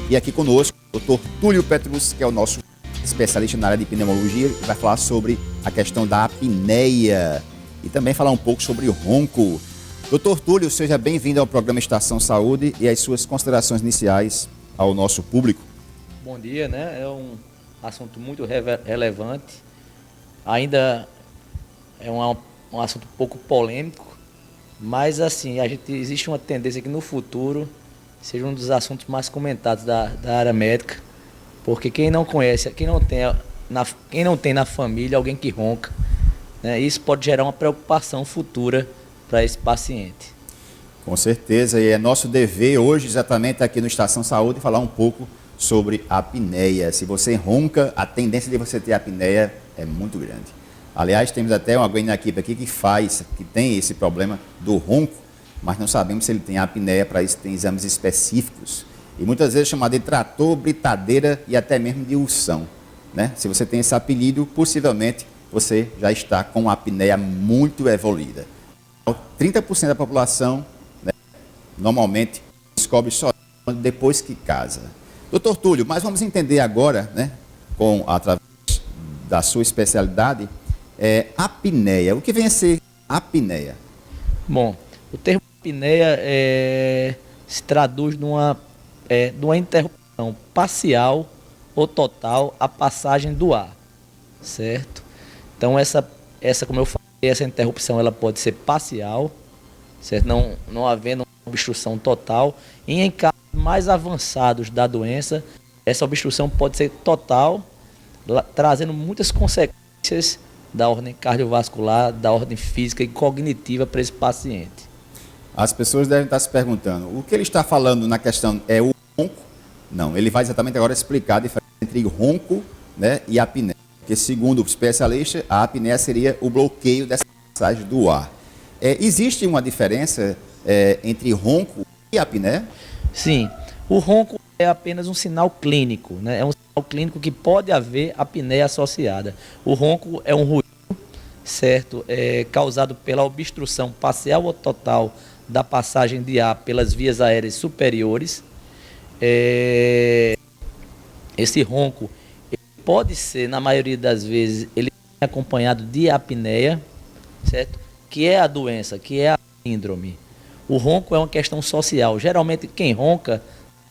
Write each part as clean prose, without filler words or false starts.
E aqui conosco, o Dr. Túlio Petrus, que é o nosso especialista na área de pneumologia, que vai falar sobre a questão da apneia e também falar um pouco sobre o ronco. Dr. Túlio, seja bem-vindo ao programa Estação Saúde e as suas considerações iniciais ao nosso público. Bom dia, né? É um assunto muito relevante, ainda é um assunto um pouco polêmico, mas assim, existe uma tendência que no futuro seja um dos assuntos mais comentados da área médica, porque quem não conhece, quem não tem na família alguém que ronca, né? Isso pode gerar uma preocupação futura para esse paciente. Com certeza, e é nosso dever hoje exatamente aqui no Estação Saúde falar um pouco sobre a apneia. Se você ronca, a tendência de você ter apneia é muito grande. Aliás, temos até alguém na equipe aqui que tem esse problema do ronco, mas não sabemos se ele tem apneia. Para isso tem exames específicos. E muitas vezes chamado de trator, britadeira e até mesmo de urção, né? Se você tem esse apelido, possivelmente você já está com a apneia muito evoluída. 30% da população, né, normalmente descobre só depois que casa. Doutor Túlio, mas vamos entender agora, né, através da sua especialidade, apneia. O que vem a ser apneia? Bom, o termo apneia se traduz de uma interrupção parcial ou total à passagem do ar, certo? Então essa como eu falei, essa interrupção ela pode ser parcial, certo? Não havendo uma obstrução total, e em casos mais avançados da doença, essa obstrução pode ser total, trazendo muitas consequências da ordem cardiovascular, da ordem física e cognitiva para esse paciente. As pessoas devem estar se perguntando, o que ele está falando na questão é o ronco? Não, ele vai exatamente agora explicar a diferença entre ronco, né, e apneia. Porque segundo o especialista, a apneia seria o bloqueio dessa passagem do ar. Existe uma diferença entre ronco e apneia? Sim, o ronco é apenas um sinal clínico, né? É um sinal clínico que pode haver apneia associada. O ronco é um ruído, certo? Causado pela obstrução parcial ou total da passagem de ar pelas vias aéreas superiores. Esse ronco pode ser, na maioria das vezes, ele é acompanhado de apneia, certo? Que é a doença, que é a síndrome. O ronco é uma questão social. Geralmente, quem ronca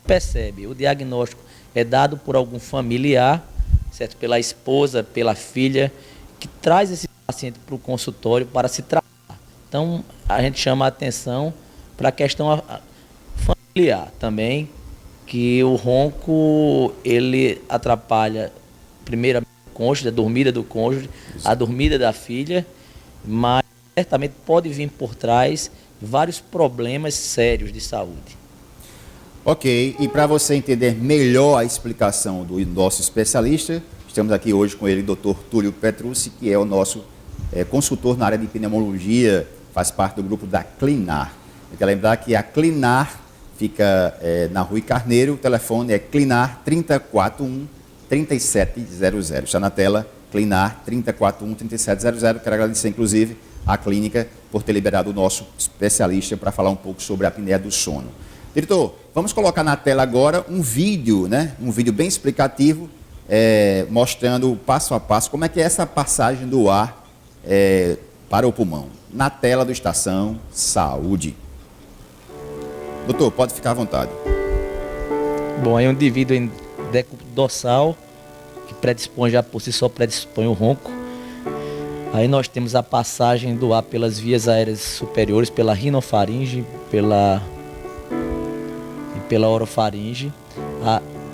percebe. O diagnóstico é dado por algum familiar, certo? Pela esposa, pela filha, que traz esse paciente para o consultório para se tratar. Então, a gente chama a atenção para a questão familiar também, que o ronco, ele atrapalha, primeiro, a cônjuge, a dormida do cônjuge, a dormida da filha, mas certamente pode vir por trás vários problemas sérios de saúde. Ok, e para você entender melhor a explicação do nosso especialista, estamos aqui hoje com ele, Dr. Túlio Petrus, que é o nosso consultor na área de pneumologia, faz parte do grupo da Clinar. Eu quero lembrar que a Clinar fica na Rui Carneiro, o telefone é Clinar 3041-3700. Está na tela, Clinar 3041-3700. Quero agradecer, inclusive, à clínica por ter liberado o nosso especialista para falar um pouco sobre a apneia do sono. Diretor, vamos colocar na tela agora um vídeo, né? Um vídeo bem explicativo, mostrando passo a passo como é que é essa passagem do ar para o pulmão. Na tela do Estação Saúde. Doutor, pode ficar à vontade. Bom, aí um indivíduo em decúbito dorsal, que predispõe já por si só, predispõe o ronco. Aí nós temos a passagem do ar pelas vias aéreas superiores, pela rinofaringe, pela orofaringe.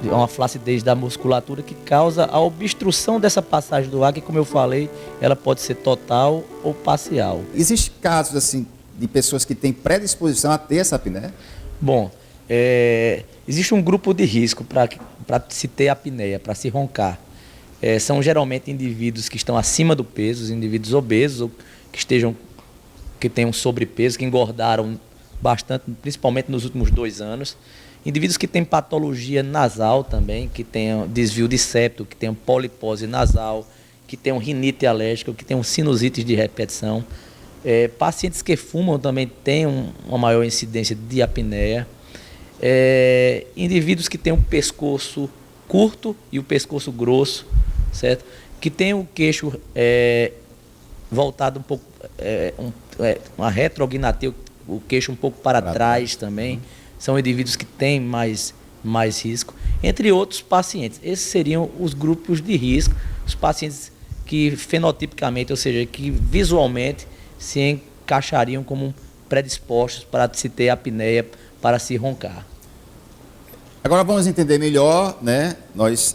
Uma flacidez da musculatura que causa a obstrução dessa passagem do ar, que, como eu falei, ela pode ser total ou parcial. Existem casos assim de pessoas que têm predisposição a ter essa apneia? Bom, existe um grupo de risco para se ter apneia, para se roncar. São geralmente indivíduos que estão acima do peso, os indivíduos obesos, ou que tenham sobrepeso, que engordaram bastante, principalmente nos últimos 2 anos. Indivíduos que têm patologia nasal também, que tenham desvio de septo, que tenham polipose nasal, que tenham rinite alérgica, que tenham sinusites de repetição. Pacientes que fumam também têm uma maior incidência de apneia. Indivíduos que têm um pescoço curto e o pescoço grosso, certo? Que tem o queixo voltado um pouco, uma retrognatia, o queixo um pouco para trás também. São indivíduos que têm mais risco, entre outros pacientes. Esses seriam os grupos de risco, os pacientes que fenotipicamente, ou seja, que visualmente se encaixariam como predispostos para se ter apneia, para se roncar. Agora vamos entender melhor, né?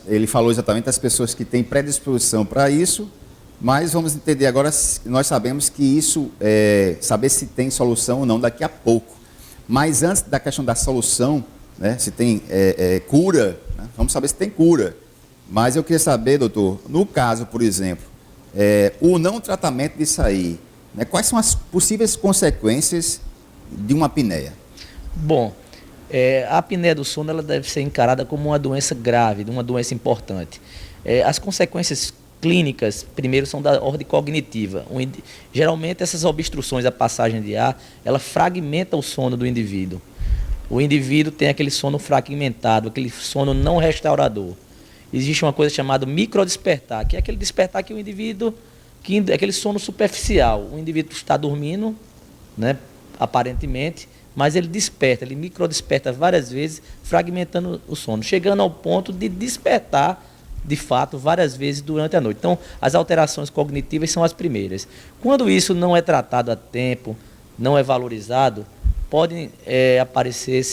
Ele falou exatamente das pessoas que têm predisposição para isso, mas vamos entender agora, nós sabemos que isso, saber se tem solução ou não daqui a pouco. Mas antes da questão da solução, né, se tem cura, né? Vamos saber se tem cura. Mas eu queria saber, doutor, no caso, por exemplo, o não tratamento disso aí, né, quais são as possíveis consequências de uma apneia? Bom, a apneia do sono ela deve ser encarada como uma doença grave, uma doença importante. As consequências clínicas, primeiro, são da ordem cognitiva. Geralmente, essas obstruções à passagem de ar, ela fragmenta o sono do indivíduo. O indivíduo tem aquele sono fragmentado, aquele sono não restaurador. Existe uma coisa chamada microdespertar, que é aquele despertar que o indivíduo, aquele sono superficial. O indivíduo está dormindo, né, aparentemente, mas ele desperta, ele microdesperta várias vezes, fragmentando o sono, chegando ao ponto de despertar, de fato, várias vezes durante a noite. Então, as alterações cognitivas são as primeiras. Quando isso não é tratado a tempo, não é valorizado, podem aparecer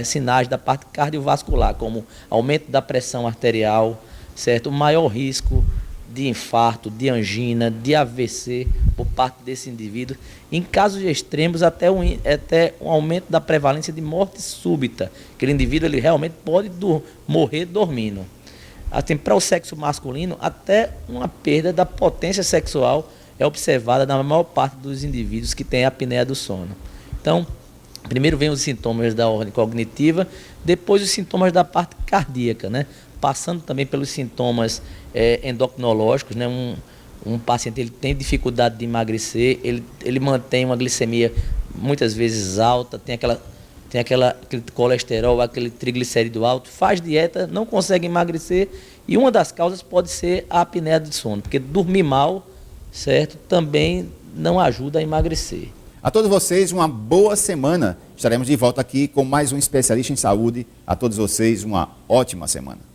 sinais da parte cardiovascular, como aumento da pressão arterial, certo? Maior risco de infarto, de angina, de AVC por parte desse indivíduo. Em casos extremos, até um aumento da prevalência de morte súbita. Aquele indivíduo ele realmente pode morrer dormindo. Assim, para o sexo masculino, até uma perda da potência sexual é observada na maior parte dos indivíduos que têm apneia do sono. Então, primeiro vem os sintomas da ordem cognitiva, depois os sintomas da parte cardíaca, né? Passando também pelos sintomas endocrinológicos, né? Um paciente ele tem dificuldade de emagrecer, ele mantém uma glicemia muitas vezes alta, tem aquele colesterol, aquele triglicerídeo alto, faz dieta, não consegue emagrecer, e uma das causas pode ser a apneia do sono, porque dormir mal, certo, também não ajuda a emagrecer. A todos vocês, uma boa semana. Estaremos de volta aqui com mais um especialista em saúde. A todos vocês, uma ótima semana.